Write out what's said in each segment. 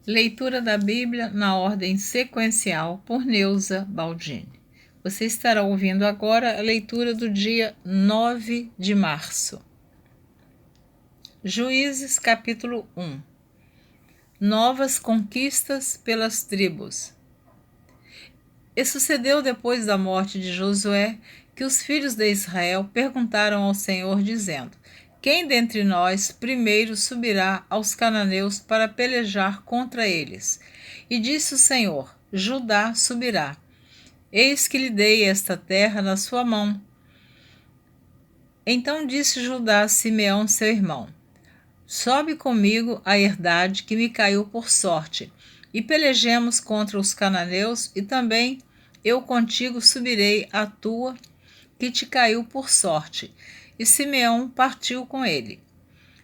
Leitura da Bíblia na ordem sequencial por Neuza Baldini. Você estará ouvindo agora a leitura do dia 9 de março. Juízes capítulo 1. Novas conquistas pelas tribos. E sucedeu depois da morte de Josué que os filhos de Israel perguntaram ao Senhor, dizendo: quem dentre nós primeiro subirá aos cananeus para pelejar contra eles? E disse o Senhor: Judá subirá. Eis que lhe dei esta terra na sua mão. Então disse Judá a Simeão, seu irmão: sobe comigo a herdade que me caiu por sorte, e pelejemos contra os cananeus, e também eu contigo subirei a tua, que te caiu por sorte. E Simeão partiu com ele.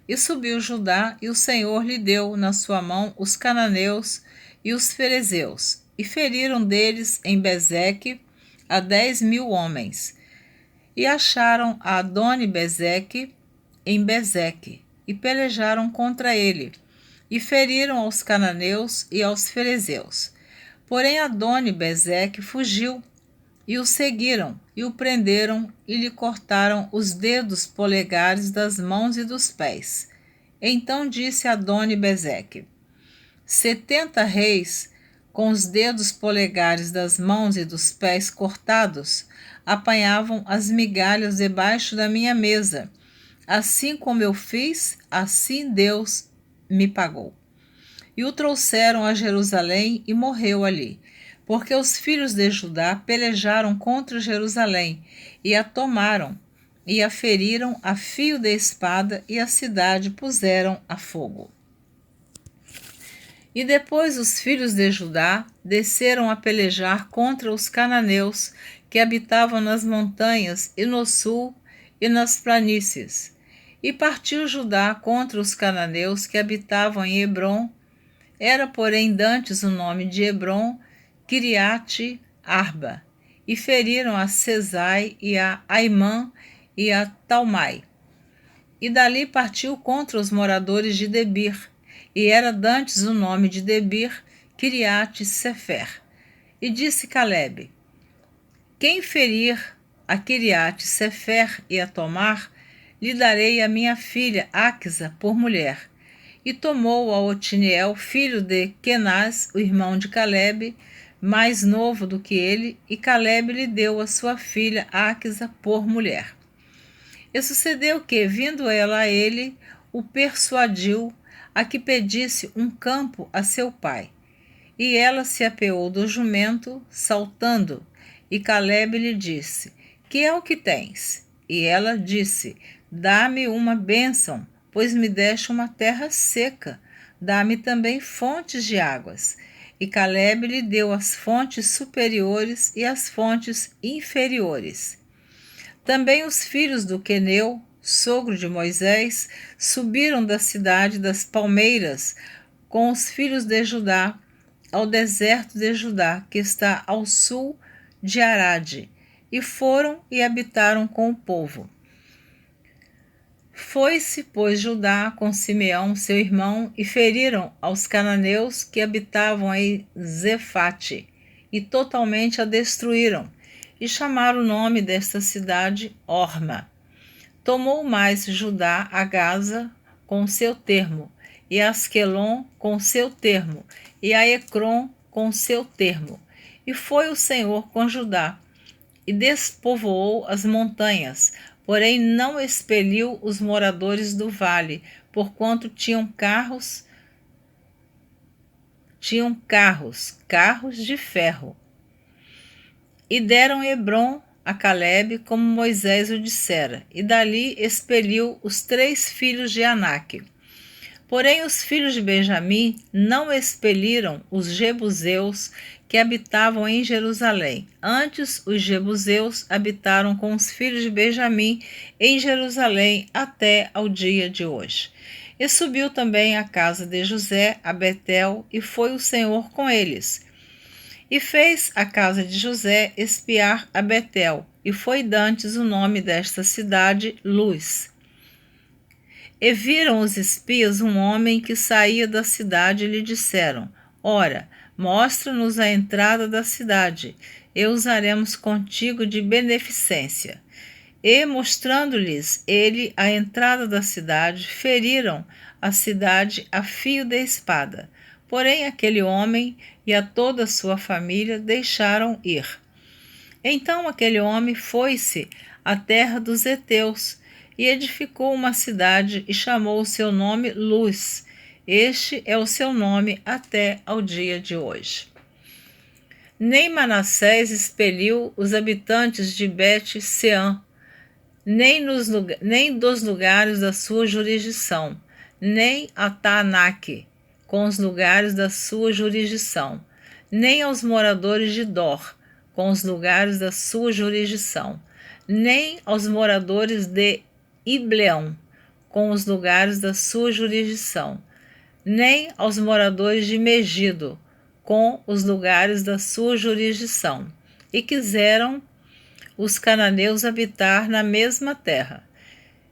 E subiu Judá, e o Senhor lhe deu na sua mão os cananeus e os ferezeus, e feriram deles em Bezeque a 10.000 homens. E acharam a Adoni-Bezeque em Bezeque, e pelejaram contra ele, e feriram aos cananeus e aos ferezeus. Porém Adoni-Bezeque fugiu, e o seguiram, e o prenderam, e lhe cortaram os dedos polegares das mãos e dos pés. Então disse Adoni-Bezeque: 70 reis, com os dedos polegares das mãos e dos pés cortados, apanhavam as migalhas debaixo da minha mesa. Assim como eu fiz, assim Deus me pagou. E o trouxeram a Jerusalém e morreu ali, porque os filhos de Judá pelejaram contra Jerusalém e a tomaram, e a feriram a fio de espada, e a cidade puseram a fogo. E depois os filhos de Judá desceram a pelejar contra os cananeus que habitavam nas montanhas e no sul e nas planícies. E partiu Judá contra os cananeus que habitavam em Hebrom. Era, porém, dantes o nome de Hebrom, Kiriate Arba, e feriram a Sesai e a Aimã e a Talmai. E dali partiu contra os moradores de Debir, e era dantes o nome de Debir, Kiriate Sefer. E disse Calebe: quem ferir a Kiriate Sefer e a tomar, lhe darei a minha filha Aquisa por mulher. E tomou a Otiniel, filho de Kenaz, o irmão de Calebe, mais novo do que ele, e Calebe lhe deu a sua filha Aquisa por mulher. E sucedeu que, vindo ela a ele, o persuadiu a que pedisse um campo a seu pai. E ela se apeou do jumento, saltando, e Calebe lhe disse: que é o que tens? E ela disse: dá-me uma bênção, pois me deste uma terra seca, dá-me também fontes de águas. E Calebe lhe deu as fontes superiores e as fontes inferiores. Também os filhos do Queneu, sogro de Moisés, subiram da cidade das palmeiras com os filhos de Judá ao deserto de Judá, que está ao sul de Arade, e foram e habitaram com o povo. Foi-se, pois, Judá com Simeão, seu irmão, e feriram aos cananeus que habitavam em Zefate, e totalmente a destruíram, e chamaram o nome desta cidade Orma. Tomou mais Judá a Gaza com seu termo, e a Asquelon com seu termo, e a Ecrom com seu termo. E foi o Senhor com Judá, e despovoou as montanhas, porém não expeliu os moradores do vale, porquanto tinham carros de ferro. E deram Hebrom a Calebe, como Moisés o dissera, e dali expeliu os 3 filhos de Aнаque. Porém os filhos de Benjamim não expeliram os jebuseus que habitavam em Jerusalém. Antes os jebuseus habitaram com os filhos de Benjamim em Jerusalém até ao dia de hoje. E subiu também a casa de José a Betel, e foi o Senhor com eles. E fez a casa de José espiar a Betel, e foi dantes o nome desta cidade Luz. E viram os espias um homem que saía da cidade e lhe disseram: Ora, mostra-nos a entrada da cidade, e usaremos contigo de beneficência. E, mostrando-lhes ele a entrada da cidade, feriram a cidade a fio de espada. Porém, aquele homem e a toda a sua família deixaram ir. Então aquele homem foi-se à terra dos heteus e edificou uma cidade e chamou o seu nome Luz. Este é o seu nome até ao dia de hoje. Nem Manassés expeliu os habitantes de Bet-Sean, nem dos lugares da sua jurisdição, nem a Taanaque, com os lugares da sua jurisdição, nem aos moradores de Dor, com os lugares da sua jurisdição, nem aos moradores de Ibleão, com os lugares da sua jurisdição, nem aos moradores de Megido, com os lugares da sua jurisdição, e quiseram os cananeus habitar na mesma terra.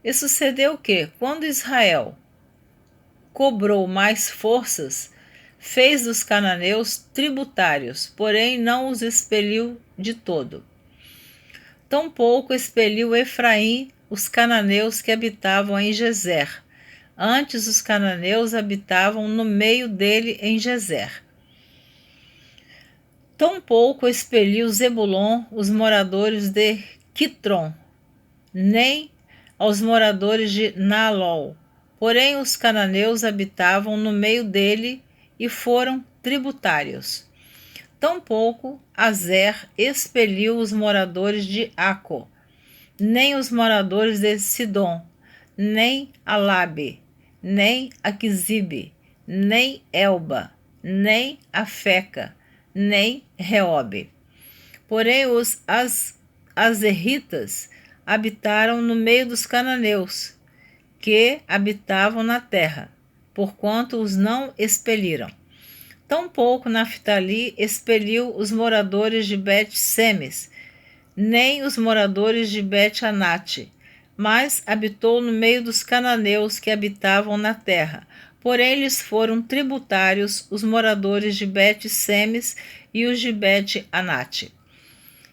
E sucedeu que, quando Israel cobrou mais forças, fez dos cananeus tributários, porém não os expeliu de todo. Tampouco expeliu Efraim os cananeus que habitavam em Gezer. Antes os cananeus habitavam no meio dele em Gezer. Tampouco expeliu Zebulon os moradores de Quitron, nem aos moradores de Naalol. Porém os cananeus habitavam no meio dele e foram tributários. Tampouco Azer expeliu os moradores de Aco, nem os moradores de Sidom, nem Alabe, nem Aquisibe, nem Elba, nem Afeca, nem Reobe. Porém os azerritas habitaram no meio dos cananeus, que habitavam na terra, porquanto os não expeliram. Tampouco Naftali expeliu os moradores de Bet-Semes, nem os moradores de Bet-Anate, mas habitou no meio dos cananeus que habitavam na terra. Porém lhes foram tributários os moradores de Bet-Semes e os de Bet-Anate.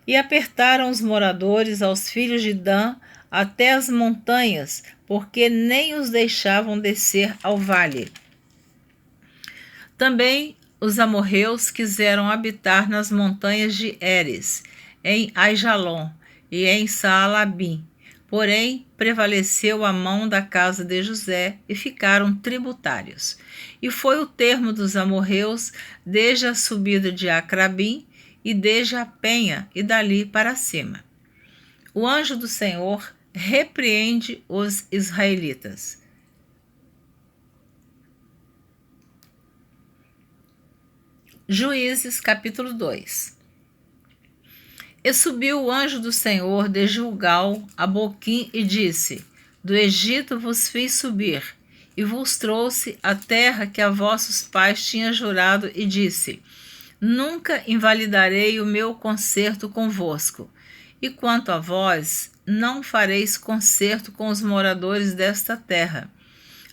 E apertaram os moradores aos filhos de Dan até as montanhas, porque nem os deixavam descer ao vale. Também os amorreus quiseram habitar nas montanhas de Eres, em Aijalon e em Saalabim. Porém, prevaleceu a mão da casa de José e ficaram tributários. E foi o termo dos amorreus desde a subida de Acrabim e desde a penha e dali para cima. O anjo do Senhor repreende os israelitas. Juízes capítulo 2. E subiu o anjo do Senhor de Gilgal a Boquim e disse: Do Egito vos fiz subir, e vos trouxe a terra que a vossos pais tinha jurado, e disse: Nunca invalidarei o meu concerto convosco. E quanto a vós, não fareis concerto com os moradores desta terra.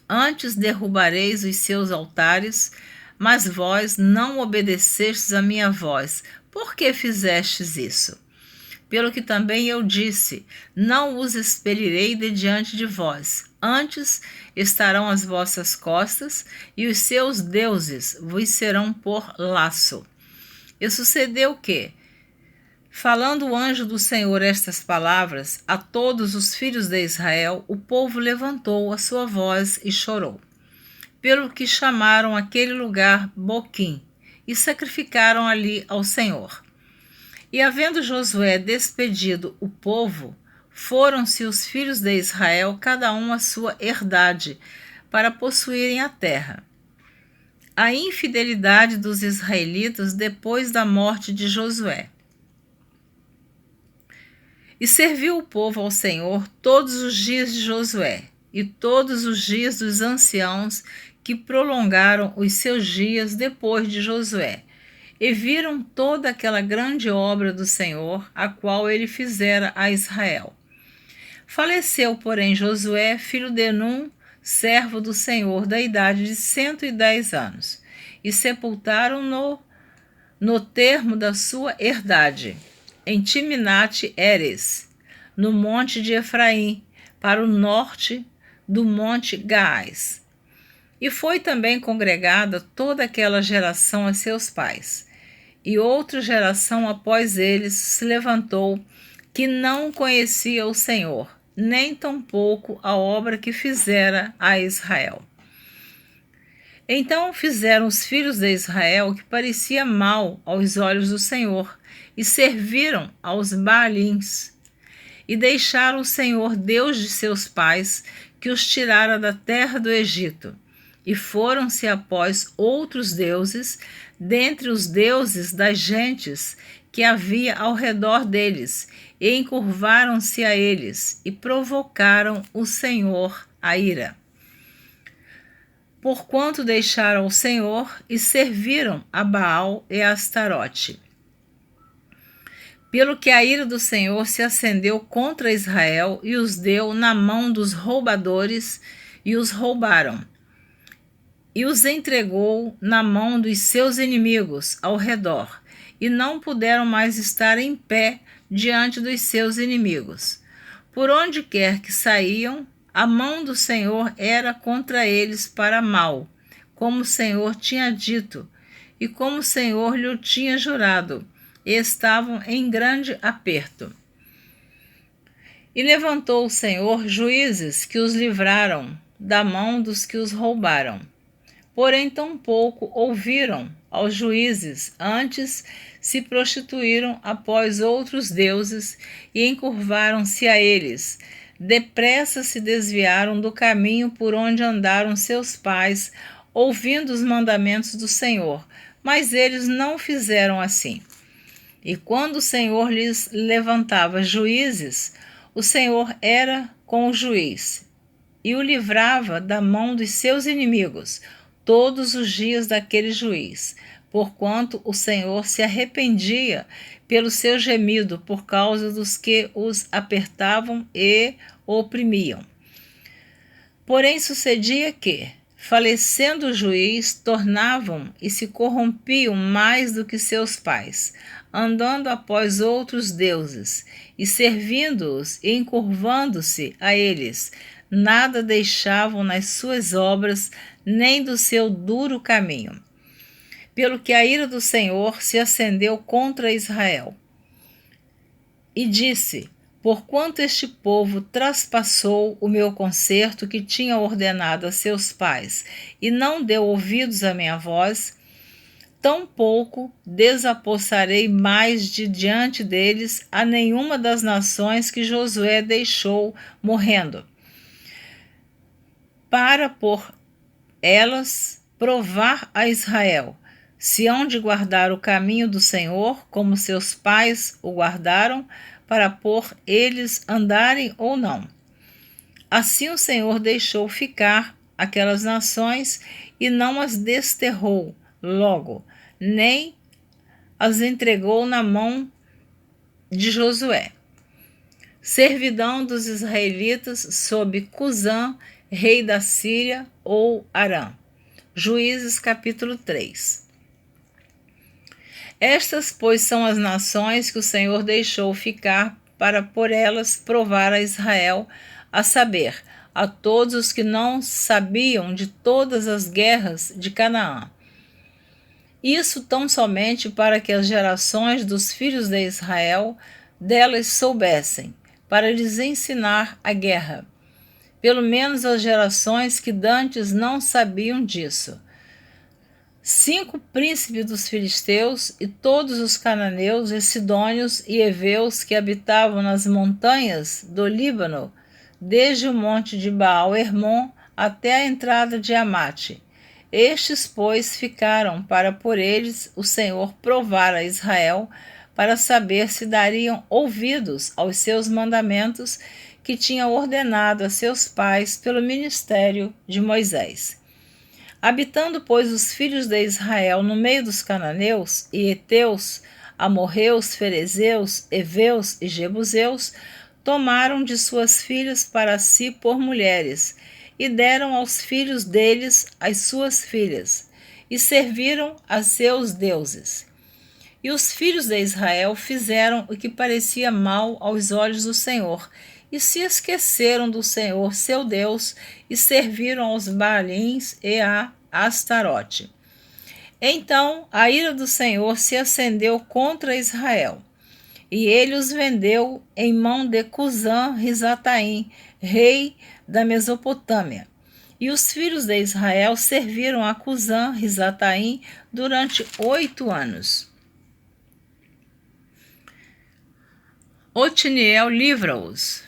Antes derrubareis os seus altares, mas vós não obedecestes à minha voz. Por que fizestes isso? Pelo que também eu disse: não os expelirei de diante de vós. Antes estarão às vossas costas, e os seus deuses vos serão por laço. E sucedeu que, falando o anjo do Senhor estas palavras a todos os filhos de Israel, o povo levantou a sua voz e chorou. Pelo que chamaram aquele lugar Boquim, e sacrificaram ali ao Senhor. E havendo Josué despedido o povo, foram-se os filhos de Israel, cada um à sua herdade, para possuírem a terra. A infidelidade dos israelitas depois da morte de Josué. E serviu o povo ao Senhor todos os dias de Josué, e todos os dias dos anciãos que prolongaram os seus dias depois de Josué, e viram toda aquela grande obra do Senhor, a qual ele fizera a Israel. Faleceu, porém, Josué, filho de Num, servo do Senhor, da idade de 110 anos, e sepultaram-no no termo da sua herdade, em Timnat-Heres, no monte de Efraim, para o norte do monte Gaás. E foi também congregada toda aquela geração a seus pais. E outra geração após eles se levantou, que não conhecia o Senhor, nem tampouco a obra que fizera a Israel. Então fizeram os filhos de Israel o que parecia mal aos olhos do Senhor, e serviram aos Baalins, e deixaram o Senhor, Deus de seus pais, que os tirara da terra do Egito, e foram-se após outros deuses, dentre os deuses das gentes que havia ao redor deles, e encurvaram-se a eles, e provocaram o Senhor a ira. Porquanto deixaram o Senhor e serviram a Baal e a Astarote. Pelo que a ira do Senhor se acendeu contra Israel e os deu na mão dos roubadores, e os roubaram, e os entregou na mão dos seus inimigos ao redor, e não puderam mais estar em pé diante dos seus inimigos. Por onde quer que saíam, a mão do Senhor era contra eles para mal, como o Senhor tinha dito, e como o Senhor lhe tinha jurado, e estavam em grande aperto. E levantou o Senhor juízes que os livraram da mão dos que os roubaram. Porém, tampouco ouviram aos juízes, antes se prostituíram após outros deuses e encurvaram-se a eles. Depressa se desviaram do caminho por onde andaram seus pais, ouvindo os mandamentos do Senhor, mas eles não fizeram assim. E quando o Senhor lhes levantava juízes, o Senhor era com o juiz, e o livrava da mão dos seus inimigos, todos os dias daquele juiz, porquanto o Senhor se arrependia pelo seu gemido por causa dos que os apertavam e oprimiam. Porém sucedia que, falecendo o juiz, tornavam e se corrompiam mais do que seus pais, andando após outros deuses, e servindo-os e encurvando-se a eles, nada deixavam nas suas obras, nem do seu duro caminho. Pelo que a ira do Senhor se acendeu contra Israel. E disse: porquanto este povo traspassou o meu concerto que tinha ordenado a seus pais, e não deu ouvidos à minha voz, tampouco desapossarei mais de diante deles a nenhuma das nações que Josué deixou morrendo, para por elas provar a Israel se hão de guardar o caminho do Senhor, como seus pais o guardaram, para por eles andarem ou não. Assim o Senhor deixou ficar aquelas nações e não as desterrou logo, nem as entregou na mão de Josué. Servidão dos israelitas sob Cusã, rei da Síria, ou Arã. Juízes capítulo 3. Estas, pois, são as nações que o Senhor deixou ficar para por elas provar a Israel, a saber, a todos os que não sabiam de todas as guerras de Canaã. Isso tão somente para que as gerações dos filhos de Israel delas soubessem, para lhes ensinar a guerra, pelo menos as gerações que dantes não sabiam disso. 5 príncipes dos filisteus e todos os cananeus e sidônios e heveus que habitavam nas montanhas do Líbano, desde o monte de Baal-Hermon até a entrada de Amate. Estes, pois, ficaram para por eles o Senhor provar a Israel, para saber se dariam ouvidos aos seus mandamentos que tinha ordenado a seus pais pelo ministério de Moisés. Habitando, pois, os filhos de Israel no meio dos cananeus e heteus, amorreus, ferezeus, heveus e jebuseus, tomaram de suas filhas para si por mulheres, e deram aos filhos deles as suas filhas, e serviram a seus deuses. E os filhos de Israel fizeram o que parecia mal aos olhos do Senhor, e se esqueceram do Senhor, seu Deus, e serviram aos Baalins e a Astarote. Então a ira do Senhor se acendeu contra Israel, e ele os vendeu em mão de Cusã-Risataim, rei da Mesopotâmia. E os filhos de Israel serviram a Cusã-Risataim durante 8 anos. Otiniel livra-os.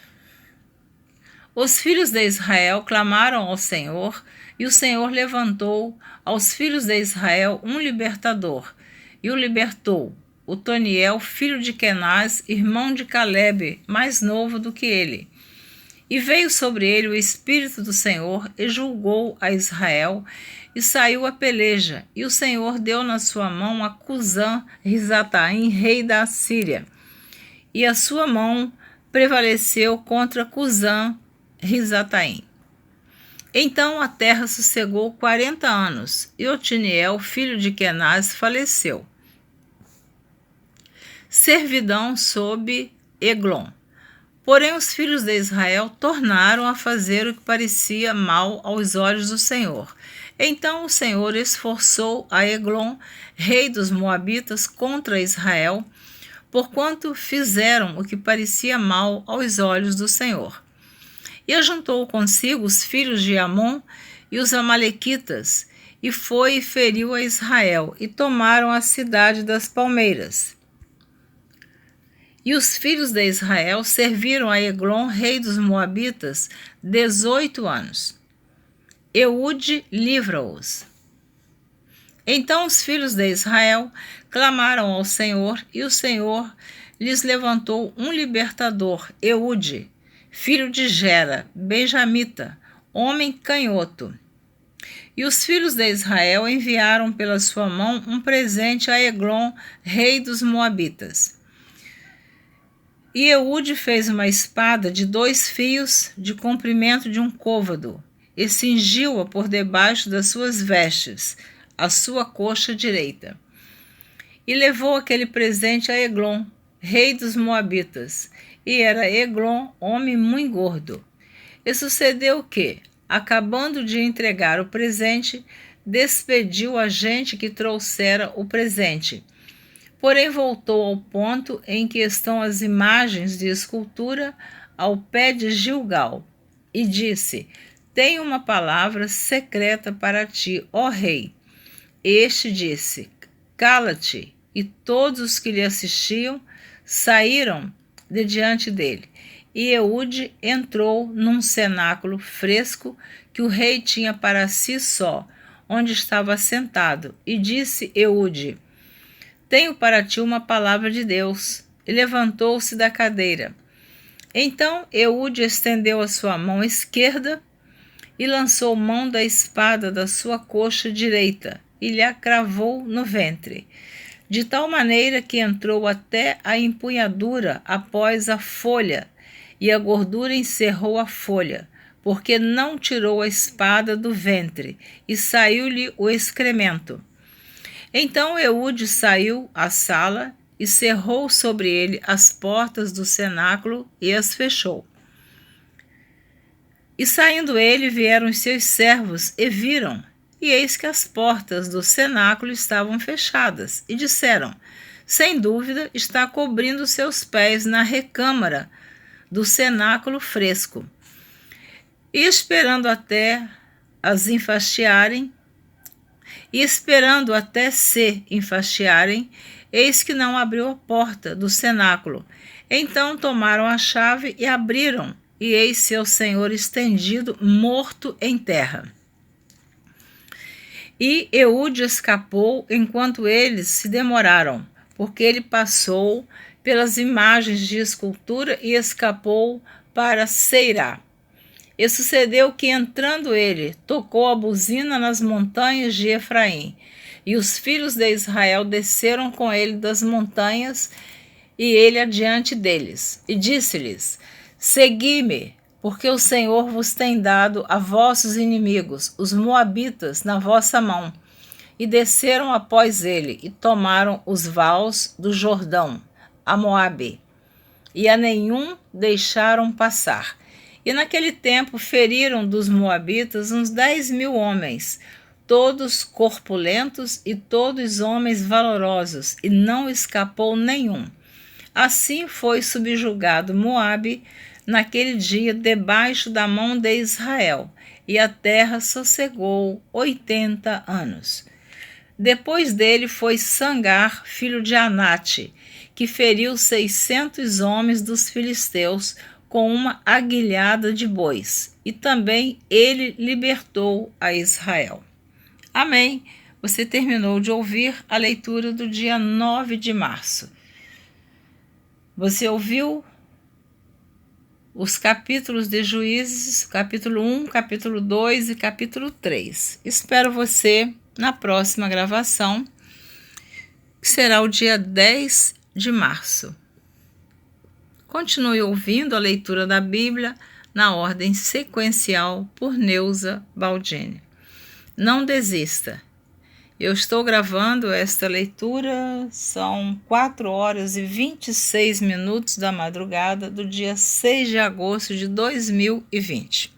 Os filhos de Israel clamaram ao Senhor, e o Senhor levantou aos filhos de Israel um libertador, e o libertou, Otoniel, filho de Kenaz, irmão de Calebe, mais novo do que ele. E veio sobre ele o Espírito do Senhor, e julgou a Israel, e saiu a peleja, e o Senhor deu na sua mão a Cusã-Risataim, rei da Assíria, e a sua mão prevaleceu contra Cusã-Risataim. Então a terra sossegou 40 anos, e Otiniel, filho de Kenaz, faleceu. Servidão sob Eglon. Porém os filhos de Israel tornaram a fazer o que parecia mal aos olhos do Senhor. Então o Senhor esforçou a Eglon, rei dos Moabitas, contra Israel, porquanto fizeram o que parecia mal aos olhos do Senhor. E ajuntou consigo os filhos de Amon e os amalequitas, e foi e feriu a Israel, e tomaram a cidade das palmeiras. E os filhos de Israel serviram a Eglon, rei dos Moabitas, 18 anos. Eude livra-os. Então os filhos de Israel clamaram ao Senhor, e o Senhor lhes levantou um libertador, Eude, filho de Gera, benjamita, homem canhoto. E os filhos de Israel enviaram pela sua mão um presente a Eglon, rei dos Moabitas. E Eude fez uma espada de 2 fios de comprimento de um côvado, e cingiu-a por debaixo das suas vestes, a sua coxa direita. E levou aquele presente a Eglon, rei dos Moabitas, e era Eglon homem muito gordo. E sucedeu que, acabando de entregar o presente, despediu a gente que trouxera o presente. Porém voltou ao ponto em que estão as imagens de escultura ao pé de Gilgal, e disse: Tenho uma palavra secreta para ti, ó rei. Este disse: Cala-te. E todos os que lhe assistiam saíram de diante dele. E Eude entrou num cenáculo fresco que o rei tinha para si só, onde estava sentado, e disse Eude: Tenho para ti uma palavra de Deus. E levantou-se da cadeira. Então Eude estendeu a sua mão esquerda e lançou mão da espada da sua coxa direita, e lhe a cravou no ventre, de tal maneira que entrou até a empunhadura após a folha, e a gordura encerrou a folha, porque não tirou a espada do ventre, e saiu-lhe o excremento. Então Eude saiu à sala, e cerrou sobre ele as portas do cenáculo, e as fechou. E saindo ele, vieram os seus servos, e viram, e eis que as portas do cenáculo estavam fechadas, e disseram: Sem dúvida está cobrindo seus pés na recâmara do cenáculo fresco. E esperando até se enfastiarem, eis que não abriu a porta do cenáculo. Então tomaram a chave e abriram, e eis seu senhor estendido, morto em terra. E Eude escapou enquanto eles se demoraram, porque ele passou pelas imagens de escultura e escapou para Seirá. E sucedeu que, entrando ele, tocou a buzina nas montanhas de Efraim, e os filhos de Israel desceram com ele das montanhas, e ele adiante deles, e disse-lhes: Segui-me, porque o Senhor vos tem dado a vossos inimigos, os moabitas, na vossa mão. E desceram após ele, e tomaram os vales do Jordão, a Moabe, e a nenhum deixaram passar. E naquele tempo feriram dos moabitas uns 10.000 homens, todos corpulentos e todos homens valorosos, e não escapou nenhum. Assim foi subjugado Moabe naquele dia debaixo da mão de Israel, e a terra sossegou 80 anos. Depois dele foi Sangar, filho de Anate, que feriu 600 homens dos filisteus com uma aguilhada de bois, e também ele libertou a Israel. Amém. Você terminou de ouvir a leitura do dia 9 de março. Você ouviu os capítulos de Juízes, capítulo 1, capítulo 2 e capítulo 3. Espero você na próxima gravação, que será o dia 10 de março. Continue ouvindo a leitura da Bíblia na ordem sequencial por Neuza Baldini. Não desista. Eu estou gravando esta leitura, são 4 horas e 26 minutos da madrugada do dia 6 de agosto de 2020.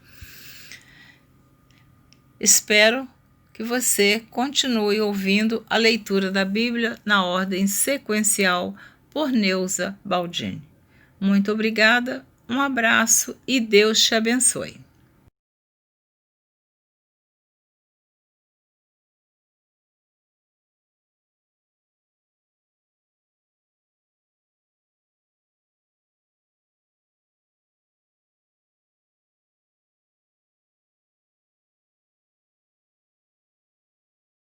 Espero que você continue ouvindo a leitura da Bíblia na ordem sequencial por Neuza Baldini. Muito obrigada, um abraço e Deus te abençoe.